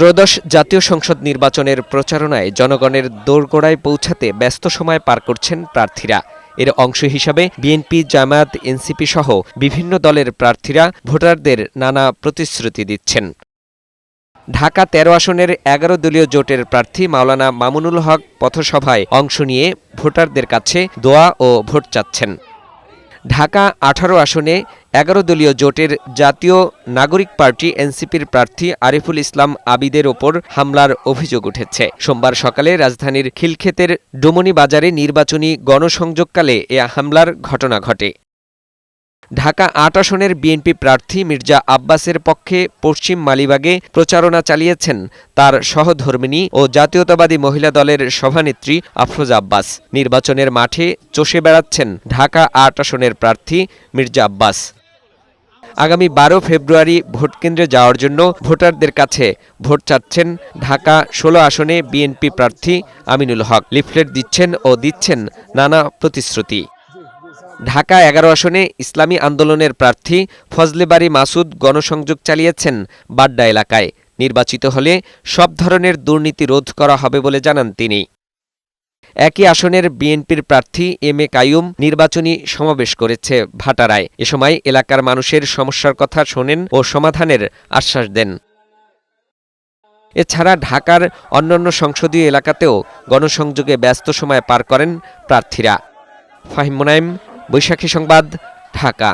ত্রয়োদশ জাতীয় সংসদ নির্বাচনের প্রচারণায় জনগণের দোরগোড়ায় পৌঁছাতে ব্যস্ত সময় পার করছেন প্রার্থীরা। এর অংশ হিসাবে বিএনপি, জামায়াত, এনসিপি সহ বিভিন্ন দলের প্রার্থীরা ভোটারদের নানা প্রতিশ্রুতি দিচ্ছেন। ঢাকা ১৩ আসনের ১১ দলীয় জোটের প্রার্থী মাওলানা মামুনুল হক পথসভায় অংশ নিয়ে ভোটারদের কাছে দোয়া ও ভোট চাচ্ছেন। ঢাকা ১৮ আসনে ১১ দলীয় জোটের জাতীয় নাগরিক পার্টি এনসিপির প্রার্থী আরিফুল ইসলাম আবিদের ওপর হামলার অভিযোগ উঠেছে। সোমবার সকালে রাজধানীর খিলক্ষেতের ডোমনী বাজারে নির্বাচনী গণসংযোগকালে এ হামলার ঘটনা ঘটে। ঢাকা ৮ আসনের বিএনপি প্রার্থী মির্জা আব্বাসের পক্ষে পশ্চিম মালিবাগে প্রচারণা চালিয়েছেন তার সহধর্মিণী ও জাতীয়তাবাদী মহিলা দলের সভানেত্রী আফরোজা আব্বাস। নির্বাচনের মাঠে চষে বেড়াচ্ছেন ঢাকা ৮ আসনের প্রার্থী মির্জা আব্বাস। আগামী ১২ ফেব্রুয়ারি ভোটকেন্দ্রে যাওয়ার জন্য ভোটারদের কাছে ভোট চাচ্ছেন ঢাকা ১৬ আসনে বিএনপি প্রার্থী আমিনুল হক। লিফলেট দিচ্ছেন ও দিচ্ছেন নানা প্রতিশ্রুতি। ঢাকা ১১ আসনে ইসলামী আন্দোলনের প্রার্থী ফজলে বারী মাসুদ গণসংযোগ চালিয়েছেন বাড্ডা এলাকায়। নির্বাচিত হলে সব ধরনের দুর্নীতি রোধ করা হবে বলে জানান তিনি। একই আসনের বিএনপির প্রার্থী এম এ কাইয়ুম নির্বাচনী সমাবেশ করেছে ভাটারায়। এ সময় এলাকার মানুষের সমস্যার কথা শোনেন ও সমাধানের আশ্বাস দেন। এছাড়া ঢাকার অন্যান্য সংসদীয় এলাকাতেও গণসংযোগে ব্যস্ত সময় পার করেন প্রার্থীরা। ফাহিম মুনাইম, বৈশাখী সংবাদ, ঢাকা।